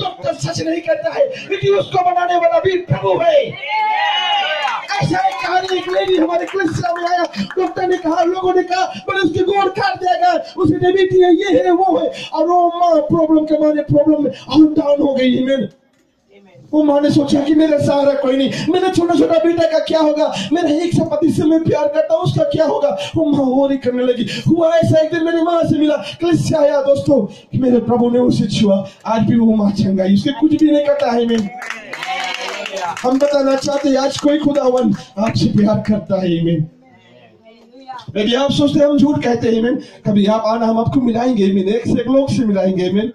Doctor सच नहीं कहता है, क्योंकि उसको बनाने वाला भी प्रभु है। ऐसा एक कहानी, एक लेडी हमारे कलीसिया में आया, डॉक्टर ने कहा, लोगों ने कहा बोले उसकी गोड़ काट देगा, उसकी डायबिटीज है, ये है वो है, और वो माँ प्रॉब्लम के मारे प्रॉब्लम में आउट डाउन हो गई। वो माँ ने सोचा कि मेरा सहारा कोई नहीं, मेरा छोटा छोटा बेटा का क्या होगा, मेरा एक से पति से मैं प्यार करता हूँ, उसका क्या होगा। वो माँ और ही करने लगी। हुआ ऐसा, एक दिन मेरी माँ से मिला, कलीसिया आया दोस्तों, कि मेरे प्रभु ने उसे छुआ, आज भी वो माँ चंगाई, उसके कुछ भी नहीं करता है। मैं हम बताना चाहते हैं, आज कोई खुदावन आपसे प्यार करता है। मैं यदि आप सोचते हैं हम झूठ कहते हैं, कभी आप आना, हम आपको मिलाएंगे, एक से एक लोग से मिलाएंगे।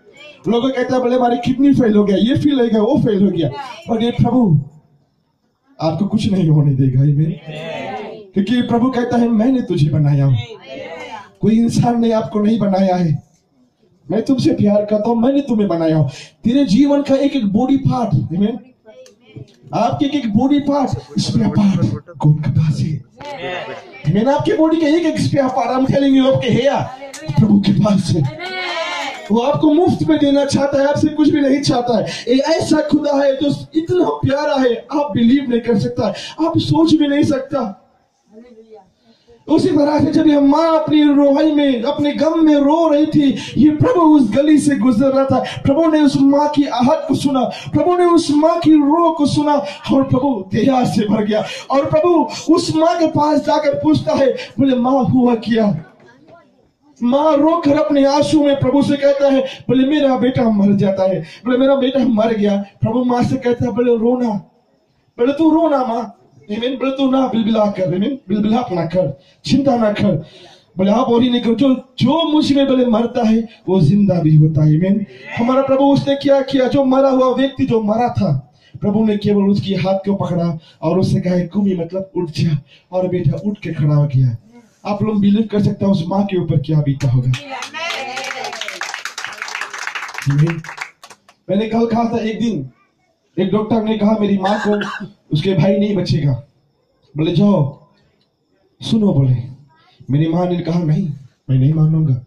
लोग कहते हैं बोले हमारी किडनी फेल हो गया, ये फेल हो गया, वो फेल हो गया, और ये प्रभु आपको कुछ नहीं होने देगा। क्योंकि प्रभु कहता है मैंने तुझे बनाया हूं, कोई इंसान ने आपको नहीं बनाया है, मैं तुमसे प्यार करता हूं, मैंने तुम्हें बनाया हूं। तेरे जीवन का एक एक बॉडी पार्ट, आपके एक एक बॉडी पार्ट, स्पेयर पार्ट कौन के पास है। मैंने आपके बॉडी के एक एक spare part, I am telling you, आपके हेयर प्रभु के पास है। वो आपको मुफ्त में देना चाहता है, आपसे कुछ भी नहीं चाहता है। एक ऐसा खुदा है जो इतना प्यारा है, आप बिलीव नहीं कर सकता, आप सोच भी नहीं सकता। उसी तरह से जब हम माँ अपनी रोहाई में, अपने गम में रो रही थी, ये प्रभु उस गली से गुजर रहा था, प्रभु ने उस माँ की आहट को सुना, प्रभु ने उस माँ की रो को सुना, और प्रभु दया से भर गया, और प्रभु उस माँ के पास जाकर पूछता है, बोले माँ हुआ क्या। माँ रोकर अपने आंसू में प्रभु से कहता है, बोले मेरा बेटा मर जाता है, बोले मेरा बेटा मर गया। प्रभु माँ से कहता है, बोले रोना, बोले तू रोना माँ, बोले तू ना बिलबिला कर, बिलबिलाप ना कर, चिंता ना कर, बोले आप और ही नहीं करो, जो मुझ में बोले मरता है वो जिंदा भी होता है। हमारा प्रभु उसने क्या किया, जो मरा हुआ व्यक्ति जो मरा था, प्रभु ने केवल उसकी हाथ को पकड़ा और उससे कहा कुमी मतलब उठ जा, और बेटा उठ के खड़ा हो गया। आप लोग बिलीव कर सकते हैं उस माँ के ऊपर क्या बीता होगा। मैंने कल कहा था, एक दिन एक डॉक्टर ने कहा मेरी माँ को उसके भाई नहीं बचेगा, बोले जाओ सुनो, बोले मेरी माँ ने कहा नहीं मैं नहीं मानूंगा।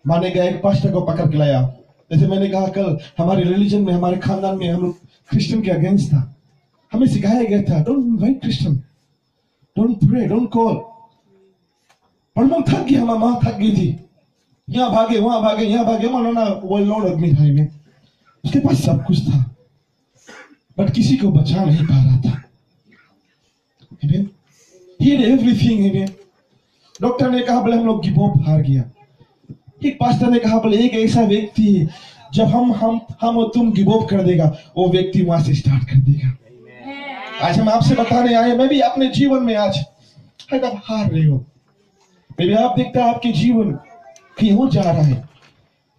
माँ ने गया एक पास्टर को पकड़ के लाया, जैसे मैंने कहा कल हमारे रिलीजन में, हमारे खानदान में हम लोग क्रिश्चियन के अगेंस्ट था, हमें सिखाया गया था don't invite Christian, don't pray, don't call. और मैं थक गया, माँ थक गई थी, यहाँ भागे वहां भागे, यहाँ भागे, मानो वो लॉर्ड आदमी था में, उसके पास सब कुछ था बट किसी को बचा नहीं पा रहा था। He had everything। डॉक्टर ने कहा बोले हम लोग गिव अप, हार गया। एक पास्टर ने कहा बोले एक ऐसा व्यक्ति है जब हम और तुम गिव अप कर देगा, वो व्यक्ति वहां से स्टार्ट कर देगा। आज हम आपसे बताने आए, मैं भी अपने जीवन में आज आप हार रहे हो, मैं भी आप देखता है आपके जीवन कहीं और जा रहा है,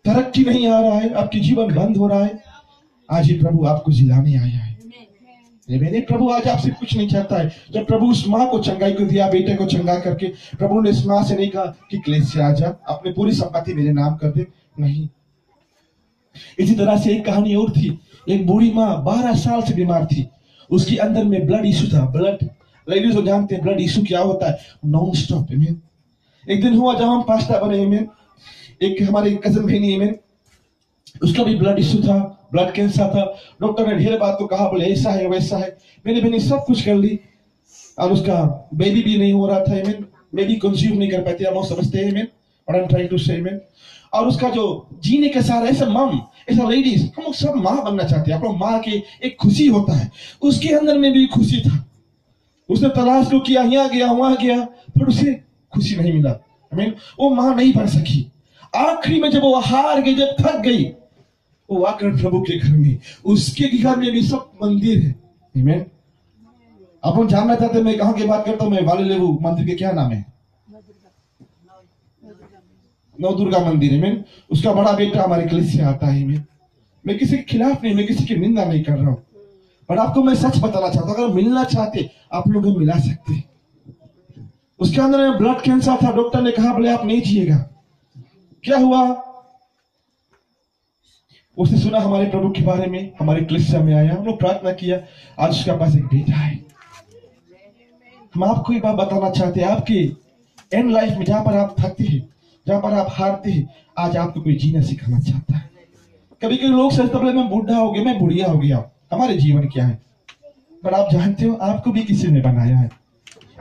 तरक्की नहीं आ रहा है, आपके जीवन बंद हो रहा है, आज ये प्रभु आपको जिलाने आया है। मैंने प्रभु आज आपसे कुछ नहीं चाहता है। जब प्रभु उस माँ को चंगाई को दिया, बेटे को चंगा करके, प्रभु ने इस माँ से नहीं कहा कि क्लेश से आजा, अपने पूरी संपत्ति मेरे नाम कर दे, नहीं। इसी तरह से एक कहानी और थी, एक बूढ़ी माँ 12 साल से बीमार थी, उसके अंदर में ब्लड इशू था। ब्लड, लेडीज को जानते हैं ब्लड इशू क्या होता है, नॉन स्टॉप। एक दिन हुआ जब हम पास्टर बने, एक हमारे कजन बहनी, उसका भी ब्लड इशू था, ब्लड कैंसर था। डॉक्टर ने ढेर बात को कहा, बोले ऐसा है वैसा है, मेरी बहनी सब कुछ कर ली, और उसका बेबी भी नहीं हो रहा था। बेबी कंसीव नहीं कर पाती, हम समझते हैं what I am trying to say. और उसका जो जीने का सहारा, ऐसा मम, ऐसा लेडीज, हम लोग सब माँ बनना चाहते हैं। आप लोग माँ के एक खुशी होता है, उसके अंदर में भी खुशी था। उसने तलाश को किया, यहाँ गया वहां गया, पर उसे खुशी नहीं मिला। वो माँ नहीं बन सकी। आखिरी में जब वो हार गई, जब थक गई, वो आकर प्रभु के घर में, उसके घर में भी सब मंदिर है। आमीन। अब हम जानना चाहते हैं, मैं कहाँ की बात करता हूँ, मैं वाले लेवू मंदिर के क्या नाम है, नव दुर्गा मंदिर है। मैं उसका बड़ा बेटा हमारे कलीसिया आता है। मैं किसी के खिलाफ नहीं, मैं किसी की निंदा नहीं कर रहा हूँ, पर आपको मैं सच बताना चाहता हूँ, अगर मिलना चाहते आप लोग मिला सकते। उसके अंदर में ब्लड कैंसर था, डॉक्टर ने कहा बोले आप नहीं जिएगा। क्या हुआ, उसने सुना हमारे प्रभु के बारे में, हमारे कलीसिया में आया, हम लोग प्रार्थना किया, आज उसके पास एक बेटा है। हम आपको एक बात बताना चाहते हैं, आपके एंड लाइफ में जहां पर आप थकते हैं, जहां पर आप हारते हैं, आज आपको कोई जीना सिखाना चाहता है। कभी कभी लोग सोचते बोले मैं बूढ़ा हो गया, मैं बुढ़िया हो गया, हमारे जीवन क्या है। पर आप जानते हो आपको भी किसी ने बनाया है,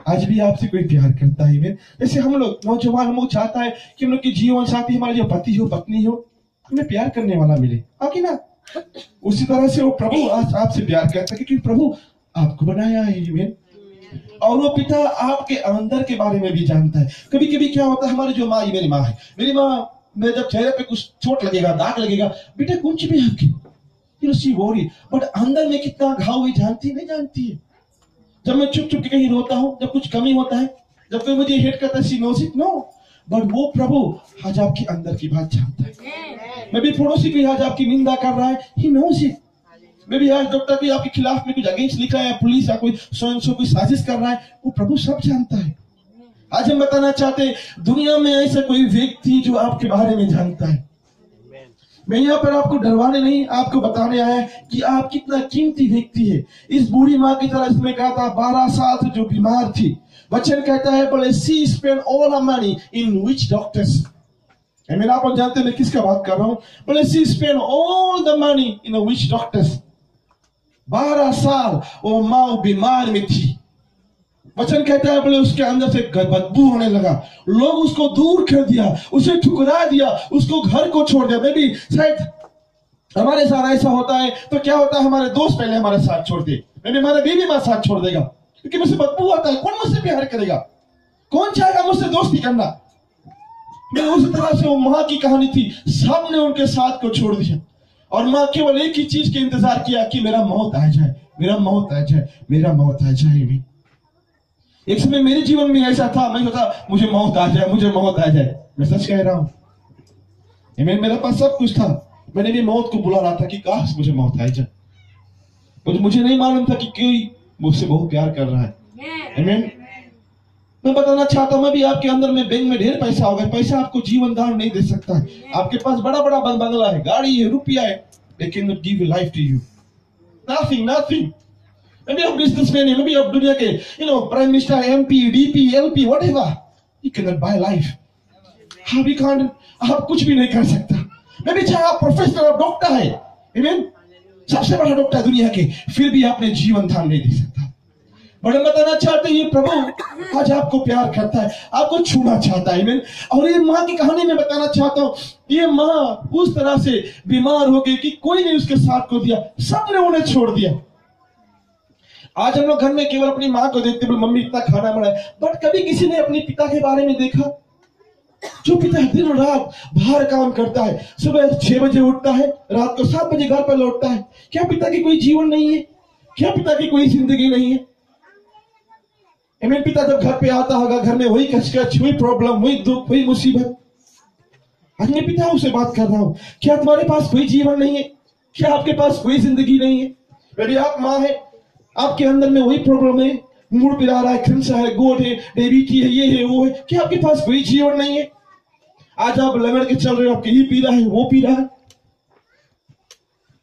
आज भी आपसे कोई प्यार करता है। जैसे हम लोग नौजवान, हम लोग चाहता है कि हम लोग के जीवन साथी, हमारा जो पति हो पत्नी हो, हमें प्यार करने वाला मिले, आगे ना। उसी तरह से वो प्रभु आज आपसे प्यार करता है क्योंकि प्रभु आपको बनाया है। और वो पिता आपके अंदर के बारे में भी जानता है। कभी कभी क्या होता है, हमारी जो माँ, मेरी माँ है, मेरी माँ मेरे जब चेहरे पे कुछ चोट लगेगा, दाग लगेगा, बेटा कुछ भी आपकी, बट अंदर में कितना घाव हुई जानती नहीं जानती है। जब मैं चुप चुप के कहीं रोता हूं, जब कुछ कमी होता है, जब कोई मुझे हेट करता है, सी नोस इट, नो, बट वो प्रभु आज आपके अंदर की बात जानता है। मैं भी पड़ोसी भी आज आपकी निंदा कर रहा है, ही नोस इट। मैं भी आज डॉक्टर भी आपके खिलाफ में कुछ अगेंस्ट लिखा है, पुलिस या कोई स्वयं से कोई साजिश कर रहा है, वो प्रभु सब जानता है। आज हम बताना चाहते हैं दुनिया में ऐसा कोई व्यक्ति जो आपके बारे में जानता है। मैं यहाँ पर आपको डरवाने नहीं, आपको बताने आया कि आप कितना कीमती व्यक्ति है। इस बूढ़ी माँ की तरह इसमें कहा था 12 साल से जो बीमार थी, वचन कहता है बोले she spend all her money in which doctors. मेरा आप जानते हैं मैं किसका बात कर रहा हूं, बोले she spend all the money in which doctors. 12 साल वो माँ बीमार में थी। वचन कहता है बोले उसके अंदर से बदबू होने लगा, लोग उसको दूर कर दिया, उसे ठुकरा दिया, उसको घर को छोड़ दिया। मैं भी शायद हमारे साथ ऐसा होता है तो क्या होता है, हमारे दोस्त पहले हमारे साथ छोड़ दे, मैं हमारा बीवी हमारे साथ छोड़ देगा क्योंकि मुझसे बदबू आता है। कौन मुझसे प्यार करेगा, कौन चाहेगा मुझसे दोस्ती करना। मैं उस तरह से वो माँ की कहानी थी, सबने उनके साथ को छोड़ दिया और माँ केवल एक ही चीज के इंतजार किया कि मेरा मौत आ जाए, मेरा मौत आ जाए, मेरा मौत आ जाए। एक समय मेरे जीवन में ऐसा था, मैं सोचा मुझे मौत आ जाए, मुझे मौत आ जाए। मैं सच कह रहा हूं, मेरे पास सब कुछ था, मैंने भी मौत को बुला रहा था कि काश मुझे मौत आ जाए। मुझे नहीं मालूम था कि कोई मुझसे बहुत प्यार कर रहा है। मैं बताना चाहता हूं, मैं भी आपके अंदर में बैंक में ढेर पैसा होगा, पैसा आपको जीवन दान नहीं दे सकता है। आपके पास बड़ा बड़ा बंगला है, गाड़ी है, रुपया है, लेकिन not give life to you, nothing. Maybe a businessman, maybe a दुनिया के prime minister, MP, DP, LP, whatever, you cannot buy life. आप कुछ भी नहीं कर सकता। मैं भी चाहे आप प्रोफेसर और डॉक्टर है, amen, सबसे बड़ा डॉक्टर दुनिया के, फिर भी आपने जीवन दान नहीं दे सकता। बड़े बताना चाहते हैं ये प्रभु आज आपको प्यार करता है, आपको छूना चाहता है। amen। और ये माँ की कहानी में बताना चाहता हूँ, ये माँ उस तरह से बीमार हो गई कि कोई नहीं उसके साथ को दिया, सबने उन्हें छोड़ दिया। आज हम लोग घर में केवल अपनी माँ को देखते हैं, मम्मी इतना खाना बनाए, बट कभी किसी ने अपने पिता के बारे में देखा? जो पिता दिन रात बाहर काम करता है, सुबह 6 बजे उठता है, रात को 7 बजे घर पर लौटता है, क्या पिता की कोई जीवन नहीं है? क्या पिता की कोई जिंदगी नहीं है? पिता जब घर पे आता होगा, घर में वही कचकच, वही प्रॉब्लम, वही दुख, वही मुसीबत। आज मैं पिताओं से बात कर रहा हूं, क्या तुम्हारे पास कोई जीवन नहीं है? क्या आपके पास कोई जिंदगी नहीं है? यदि आप माँ है, आपके अंदर में वही प्रॉब्लम है, मूड पिला रहा है, कैंसर है, गोड है, डायबिटीज है, ये है, वो है, क्या आपके पास कोई जीवन नहीं है? आज आप लगड़ के चल रहे हो, आपके ये पी रहा है, वो पी रहा है।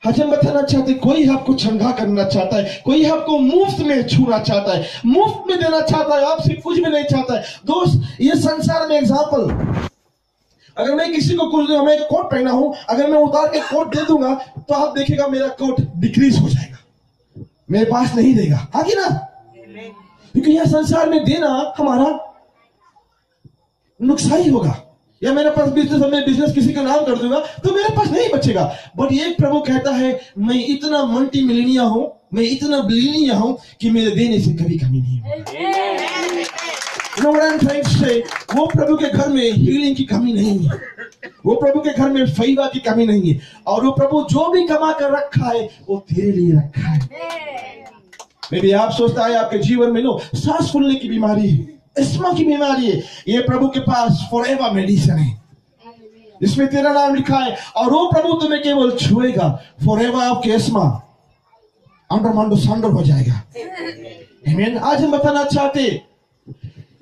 आज हम बताना चाहते, कोई आपको चंगा करना चाहता है, कोई आपको मुफ्त में छूना चाहता है, मुफ्त में देना चाहता है, आपसे कुछ भी नहीं चाहता है। दोस्त, ये संसार में एग्जाम्पल, अगर मैं किसी को कुछ मैं एक कोट पहना हूं, अगर मैं उतार के कोट दे दूंगा तो आप देखिएगा मेरा कोट डिक्रीज हो जाएगा, मेरे पास नहीं देगा, आगे ना, क्योंकि यह संसार में देना हमारा नुकसान ही होगा। या मेरे पास बिजनेस, मैं बिजनेस किसी का नाम कर दूंगा तो मेरे पास नहीं बचेगा। बट एक प्रभु कहता है मैं इतना मल्टी मिलियनियर हूं, मैं इतना बिलियनियर हूं कि मेरे देने से कभी कमी नहीं होगी। वो प्रभु के घर में हीलिंग की कमी नहीं है, वो प्रभु के घर में फैदा की कमी नहीं है, और वो प्रभु जो भी कमा कर रखा है वो तेरे लिए रखा है। मेरी आप सोचता है आपके जीवन में सांस फूलने की बीमारी है, अस्थमा की बीमारी है, ये प्रभु के पास फॉरएवर मेडिसिन है, इसमें तेरा नाम लिखा है, और वो प्रभु तुम्हें केवल छुएगा, फॉरएवर आपके अस्थमा अंडर सांडर हो जाएगा। आमीन। आज हम बताना चाहते,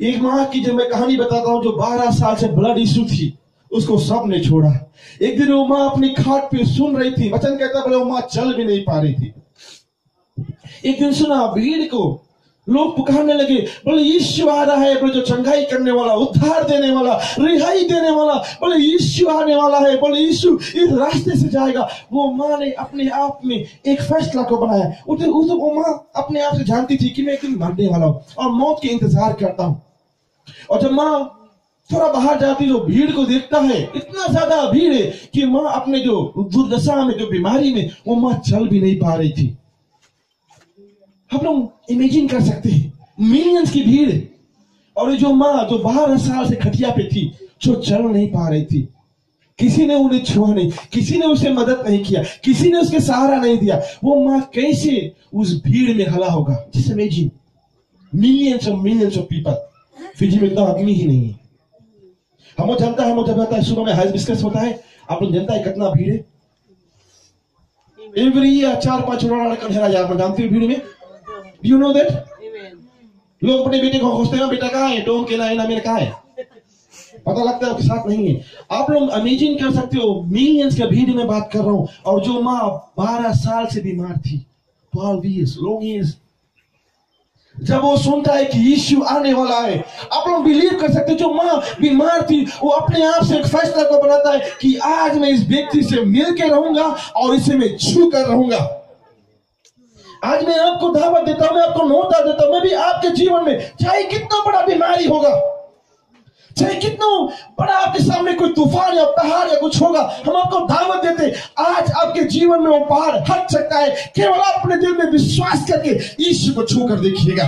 एक माँ की जब मैं कहानी बताता हूं, जो 12 साल से ब्लड इशू थी, उसको सबने छोड़ा। एक दिन वो माँ अपनी खाट पे सुन रही थी, वचन कहता बोले वो माँ चल भी नहीं पा रही थी। एक दिन सुना भीड़ को लोग पुकारने लगे, बोले यीशु आ रहा है, बोले जो चंगाई करने वाला, उद्धार देने वाला, रिहाई देने वाला, बोले यीशु आने वाला है, बोले यीशु इस रास्ते से जाएगा। वो माँ ने अपने आप में एक फैसला को बनाया। वो माँ अपने आप से जानती थी कि मैं एक दिन मरने वाला हूँ और मौत के इंतजार करता हूँ। और जब माँ थोड़ा बाहर जाती जो भीड़ को देखता है, इतना ज्यादा भीड़ है कि माँ अपने जो दुर्दशा में, जो बीमारी में, वो माँ चल भी नहीं पा रही थी। हम लोग इमेजिन कर सकते हैं, मिलियंस की भीड़, और जो माँ जो 12 साल से खटिया पे थी, जो चल नहीं पा रही थी, किसी ने उन्हें छुआ नहीं, किसी ने उसे मदद नहीं किया, किसी ने उसके सहारा नहीं दिया। वो माँ कैसे उस भीड़ में हला होगा? Just imagine, millions of people. Fiji में इतना आदमी ही नहीं है। हम जानता है, जब आता है सुबह में हाइबिस्कस होता है, आप लोग जानता है कितना भीड़ है। एवरी ईयर 4-5 लड़का हेरा जाता, जानते हो भीड़ में। You know that? लोग अपने बेटे को खोजते हैं, बेटा कहाँ है, टोम के ना मेरे कहाँ है, पता लगता है उसके साथ नहीं है। आप लोग इमेजिन कर सकते हो, मिलियंस का भीड़ में बात कर रहा हूं। और जो माँ 12 साल से बीमार थी, 12 years, long years, जब वो सुनता है कि यीशु आने वाला है, आप लोग बिलीव कर सकते हो, जो माँ बीमार थी, वो अपने आप से एक फैसला को बनाता है कि आज मैं इस व्यक्ति से मिल के रहूंगा और इसे मैं छू कर रहूंगा। आज मैं आपको दावत देता हूं, मैं आपको न्योता देता हूं, मैं भी आपके जीवन में, चाहे कितना बड़ा बीमारी होगा, चाहे कितना बड़ा आपके सामने कोई तूफान या पहाड़ या कुछ होगा, हम आपको दावत देते, आज आपके जीवन में वो पहाड़ हट सकता है। केवल आप अपने दिल में विश्वास करके यीशु को छू कर देखिएगा।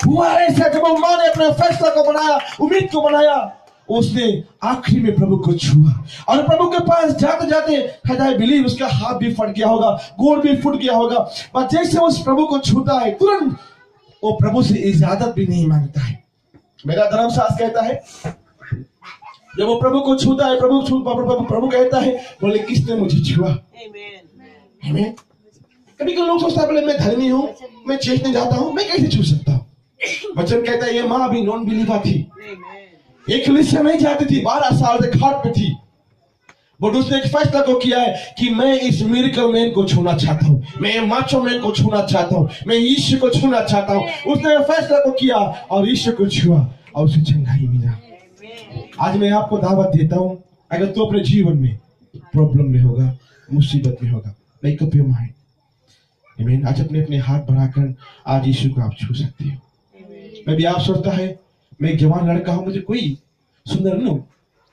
हुआ ऐसा, जब वो माँ ने अपने फैसला को बनाया, उम्मीद को बनाया, उसने आखिरी में प्रभु को छुआ। और प्रभु के पास जाते जाते आई बिलीव उसका हाथ भी फट गया होगा, गोड़ भी फूट गया होगा, पर जैसे उस प्रभु को छूता है, तुरंत वो प्रभु से इजाजत भी नहीं मांगता है। मेरा धर्मशास्त्र कहता है, जब वो प्रभु को छूता है, प्रभु कहता है, बोले किसने मुझे छुआ? आमीन। कभी लोग सोचता है, बोले मैं धर्मी हूं, मैं चर्च जाता हूं, मैं कैसे छू सकता हूं? वचन कहता है, ये माँ भी नॉन बिलीवर थी, एक क्रिश्चियन नहीं जाती थी, 12 साल से खाट पे थी, बट उसने एक फैसला को किया है कि मैं इस मिरेकल मैन को छूना चाहता हूँ, मैं माचो मैन को छूना चाहता हूँ, मैं यीशु को छूना चाहता हूँ। उसने फैसला को किया और यीशु को छुआ और उसे चंगाई मिला। आज मैं आपको दावत देता हूँ, अगर तू अपने जीवन में प्रॉब्लम में होगा, मुसीबत में होगा, मेक अप योर माइंड, आमीन। आज अपने अपने हाथ बढ़ाकर आज यीशु को आप छू सकते हो। मैं भी आप सोचता है, मैं जवान लड़का हूं, मुझे कोई सुंदर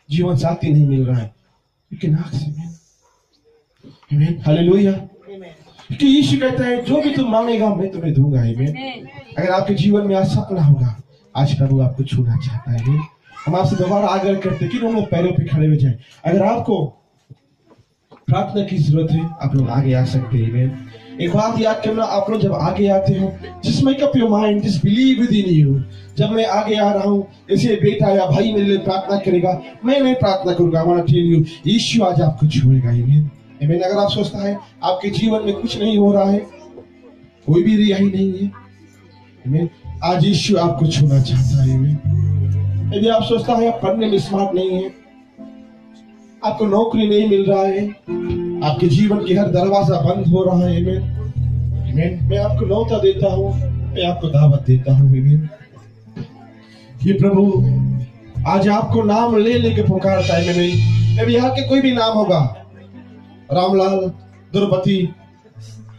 जीवन साथी नहीं मिल रहा है, you can ask him, amen, hallelujah. क्योंकि यीशु कहता है, जो भी तुम मांगेगा मैं तुम्हें दूंगा, आमीन। अगर आपके जीवन में आज सपना होगा, आज प्रभु आपको छूना चाहता है, आमीन। हम आपसे दोबारा आग्रह करते हैं कि हम लोग पैरों पे खड़े हो जाएं। अगर आपको प्रार्थना की जरूरत है, आप लोग आगे आ सकते हैं, आमीन। एक बात याद करना, आप लोग जब आगे आते हो, just make up your mind, just believe with in you. जब मैं आगे आ रहा हूँ, जैसे बेटा या भाई मेरे लिए प्रार्थना करेगा, मैं नहीं प्रार्थना करूंगा, I want to tell you, यीशु आज आपको छुएगा, आमीन, आमीन। अगर आप सोचता है आपके जीवन में कुछ नहीं हो रहा है, कोई भी रिहाई नहीं है, आमीन, आज यीशु आपको छूना चाहता है, आमीन। यदि आप सोचता है आप पढ़ने में स्मार्ट नहीं है, आपको नौकरी नहीं मिल रहा है, आपके जीवन की हर दरवाजा बंद हो रहा है, आमीन, मैं आपको न्योता देता हूँ, मैं आपको दावत देता हूँ, आमीन। ये प्रभु आज आपको नाम ले लेके पुकारता है। मैं भी यहाँ के कोई भी नाम होगा, रामलाल, द्रौपदी,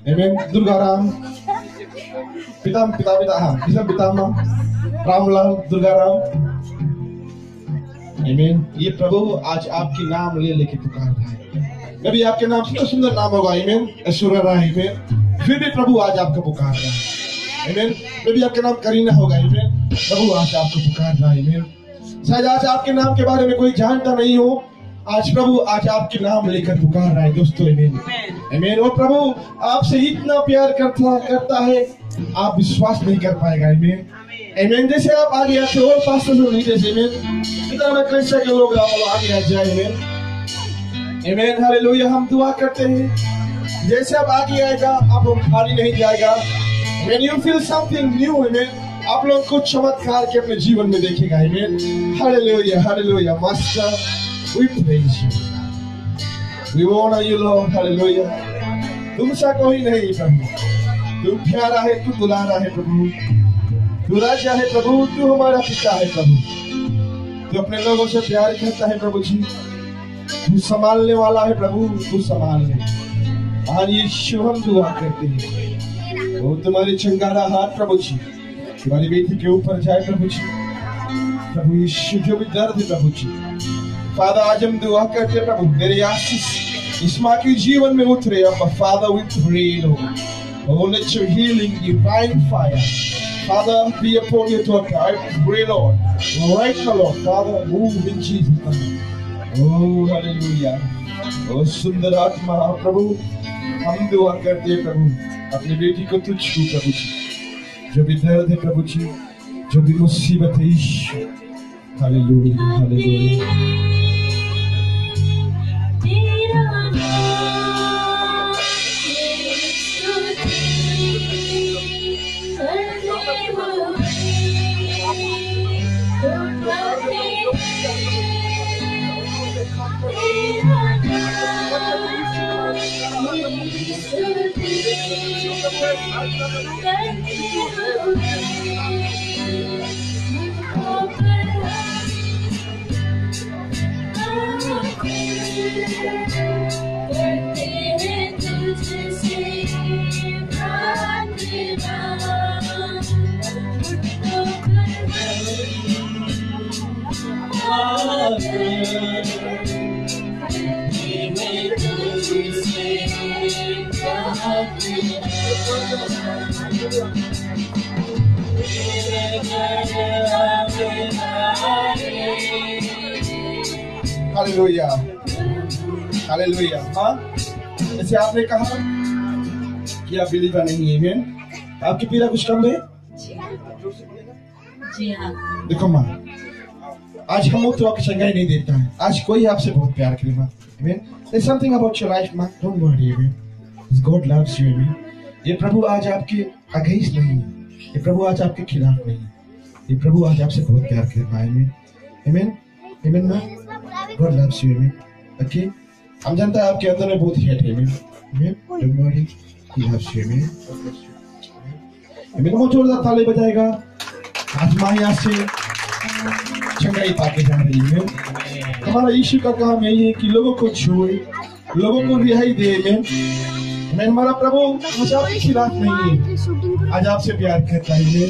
आमीन, दुर्गाराम, पितामा, रामलाल, दुर्गाराम, आमीन। ये प्रभु आज आपकी नाम ले लेके पुकार रहा है। मैं भी आपके नाम से सुंदर नाम होगा, आमीन, ऐश्वर्या राय, आमीन, फिर भी प्रभु आज आपको पुकार रहा है, आमीन। मैं भी आपके नाम करीना होगा, आमीन, प्रभु आज आपको पुकार रहा है, आमीन। शायद आज आपके नाम के बारे में कोई जानता नहीं हो, आज प्रभु आज आपके नाम लेकर पुकार रहा है, दोस्तों, आमीन, आमीन। और प्रभु आपसे इतना प्यार करता है, आप विश्वास नहीं कर पाएगा, आमीन, आमीन। जैसे आप आगे आते हो, पास्टर नहीं जैसे, आमीन, इतना कलिसिया के लोग आगे आ जाए, आमीन, आमीन, हालेलुया। हम दुआ करते हैं, जैसे आप आगे आएगा, आप लोग खाली नहीं जाएगा, when you feel something new, amen, आप लोग कुछ चमत्कार के अपने जीवन में देखेगा, आमीन, hallelujah, hallelujah. Master, we praise you, we honor you, Lord, hallelujah. तुमसा कोई नहीं प्रभु, तू प्यारा है, तू दुलारा है प्रभु, तू राजा है प्रभु, तू हमारा पिता है प्रभु, तू अपने लोगों से प्यार करता है प्रभु जी, तू संभालने वाला है प्रभु, तू संभाल ले। आज यीशु हम दुआ करते हैं, वो तुम्हारी चंगारा हाथ प्रभु जी तुम्हारी बेटी के ऊपर जाए प्रभु जी। प्रभु यीशु जो भी दर्द है प्रभु जी, फादर आज हम दुआ करते प्रभु मेरे आशीष इस माँ के जीवन में उतरे। अब father we pray Lord, oh let your healing divine fire Father be upon your daughter. I pray Lord right now Lord Father move in Jesus name. Oh hallelujah, oh सुंदर आत्मा प्रभु हम दुआ करते हैं प्रभु अपनी बेटी को तू छू प्रभु जी, जो भी दर्द है प्रभु जी, जो भी मुसीबत है ईश्वर। Hallelujah hallelujah. Hallelujah hallelujah. हाँ, जैसे आपने कहा कि आप बिलीवर नहीं है, आपकी पीड़ा कुछ कम है? जी हाँ। देखो माँ, आज हम तो आपकी चंगाई नहीं देता है, आज कोई आपसे बहुत प्यार करेगा। Amen. There's something about your life, man. Don't worry, amen. God loves you, amen. ये प्रभु आज आपके अगेंस्ट नहीं है, ये प्रभु आज आपके खिलाफ नहीं है, ये प्रभु आज आपसे बहुत प्यार कर रहा है। Amen. Amen. Amen, man. God loves you, amen. Okay. हम जानता है आपके अंदर में बहुत हेट है, amen. Amen. Don't worry. He loves you, amen. Amen. वो जोरदार ताली बजाएगा। आज माँ यहाँ से चंगाई पाके जा रही है। हमारा यीशु का काम यही है कि लोगों को छुए, लोगों को रिहाई दे। मैं हमारा प्रभु आज आपके खिलाफ नहीं है, आज आपसे प्यार करता है।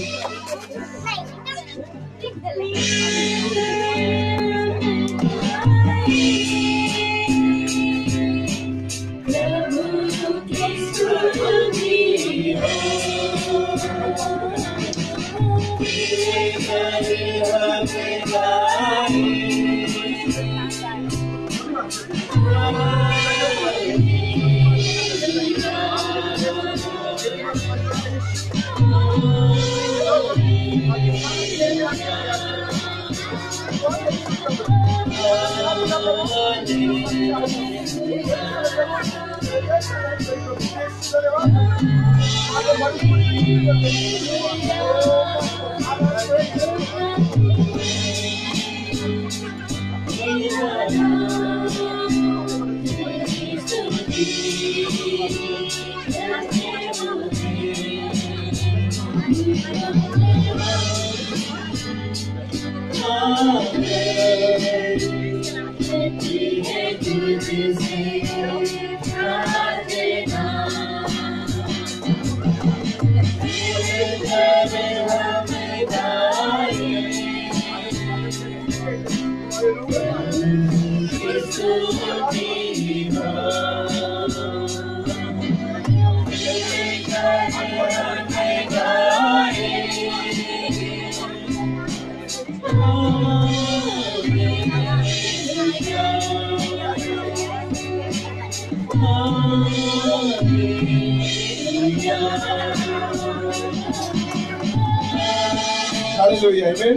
हालेलुया, आमेन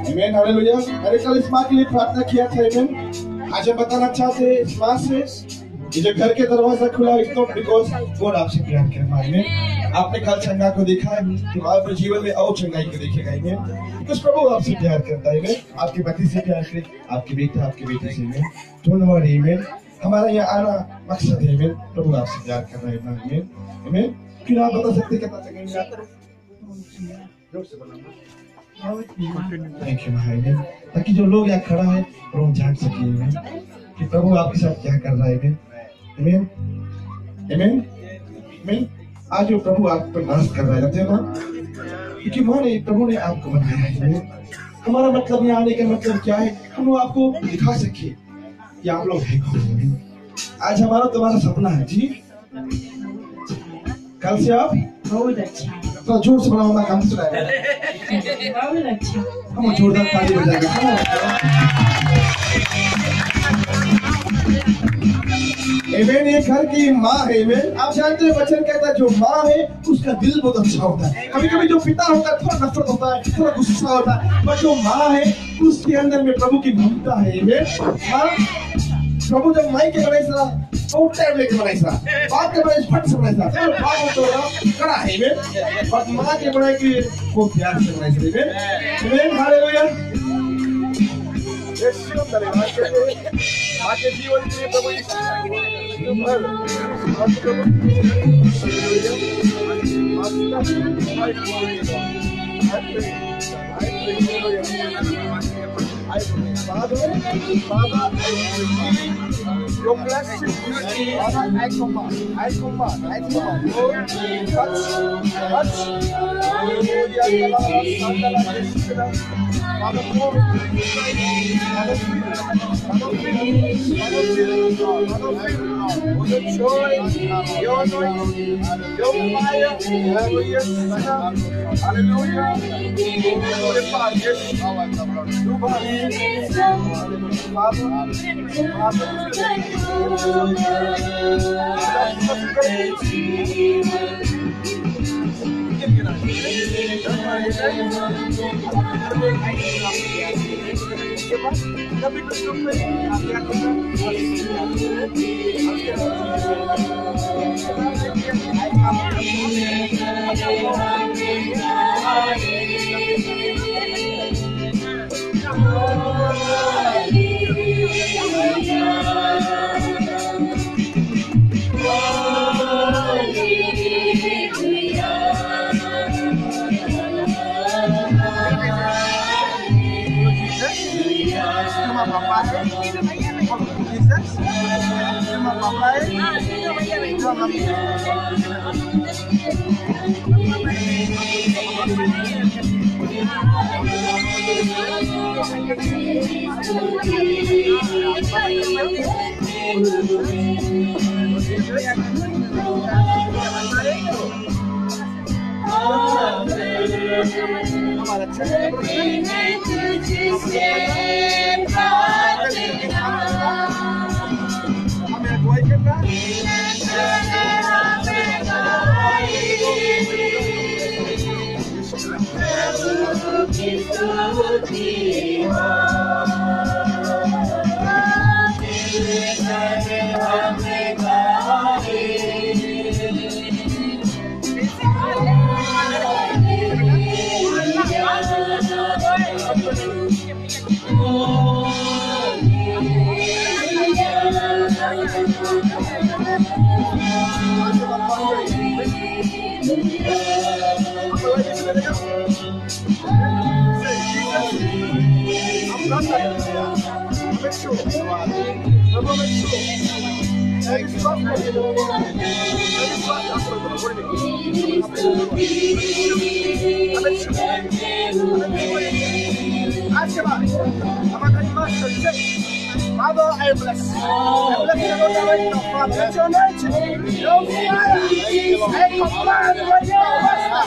आमेन, हालेलुया। मैंने कल इस माँ के लिए प्रार्थना किया था, आमेन। आज हम बताना चाहते हैं इस माँ से, ये जो घर के दरवाजा खुला इट्स नॉट बिकॉज गॉड आपसे प्यार कर रहा है। आपने कल चंगा को देखा है, तो आपके जीवन में और चंगाई को देखेगा, आमेन। कुछ प्रभु आपसे प्यार करता है, आपके पति से प्यार करे, आपके बेटा आपके बेटे से, डोंट वरी, आमेन। हमारा यहाँ आना मकसद है। आमीन। प्रभु आपसे प्यार कर रहे हैं। आमीन आमीन। फिर आप बता सकते कितना सेकंड आप जोर से बोलना। थैंक यू भाई। ताकि जो लोग यहाँ खड़ा है वो जान सके कि प्रभु आपके साथ क्या कर रहा है। आमीन आमीन आमीन। आज जो प्रभु आप पर नाश कर रहा है जानते हो ना, क्योंकि माने प्रभु ने आपको बनाया है। हमारा मतलब यहाँ आने का मतलब क्या है, हम लोग आपको दिखा सके कि आप लोग है कौन। आज हमारा तुम्हारा सपना है जी, कल से आप बहुत अच्छा तो जोर से बनाओ ना, काम सुनाएगा बहुत अच्छा। हम जोरदार ताली बजाएंगे। आमीन। ये घर की माँ है। आमीन। आप जानते हैं वचन कहता है जो माँ है उसका दिल बहुत अच्छा होता है। कभी कभी जो पिता होता है थोड़ा नफरत होता है, थोड़ा गुस्सा होता है, पर जो माँ है उसके अंदर में प्रभु की ममता है। आमीन। हाँ, प्रभु जब माई के बनाई सरा बहुत टाइम लेके बनाई सरा, बाप के बनाई फट से बनाई सरा, बाप को तो कड़ा है। आमीन। और माँ के बनाई की वो प्यार से बनाई सरा। आमीन। हालेलुया। यीशु धन्यवाद करते हैं आपके जीवन के लिए प्रभु यीशु। Father, your blessing, Father, I command, Lord, touch, Father, Lord, your joy, your anointing, your fire, hallelujah, glorify yes, Father, I bless you. I bless you, Lord, right now, Father. Let your anointing, your fire, I command right now, Father,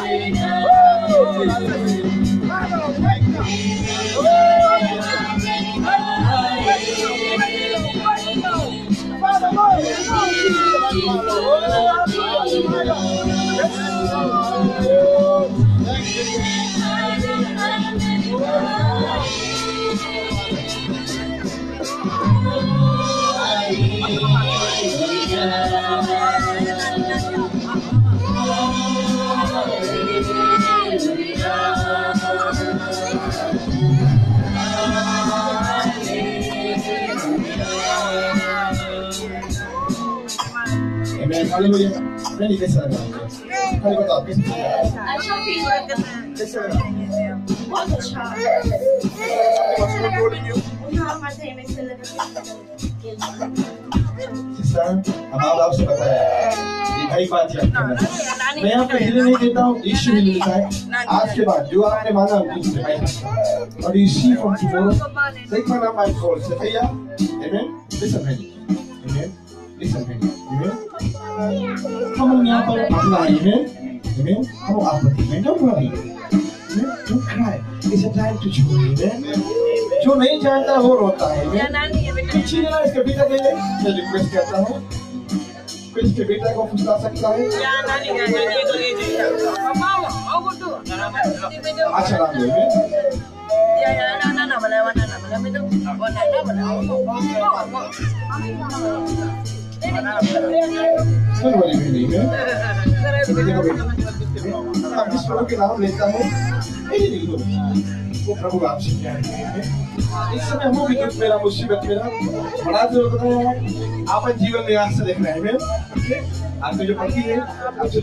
right now. Father, Lord, Amen. Hallelujah. नहीं कैसा लगा? खाली बताओ कैसा लगा? अच्छा feel करते हैं। कैसा लगा? बहुत अच्छा। हाँ मजे में चल रहा है। सिस्टर, अब आपसे बताया ये भाई बात याद करना। मैं आपको हिलने नहीं देता हूँ, यीशु हिल देता है। आज के बाद जो आपने मांगा उससे भाई और you see from tomorrow, take my name and call. Say yeah, amen. Listen, honey. Amen. Listen, honey. Amen. हम लोग यहाँ पर अपना amen. Amen. हम लोग आपको amen. Don't worry. Amen. Don't cry. It's a time to joy. Amen. जो नहीं जानता वो रोता है। कुछ ही ना इसके बेटा के लिए मैं रिक्वेस्ट करता हूँ। कोई इसके बेटा को फुसला सकता है? अच्छा नाम ले अब जिस प्रभु के नाम लेता है वो प्रभु आपसे प्यार करेंगे। इस समय हम भी दुख मेरा मुसीबत मेरा बड़ा जो बताया है आप जीवन में आग से देख रहे हैं आपको जो पति है आपसे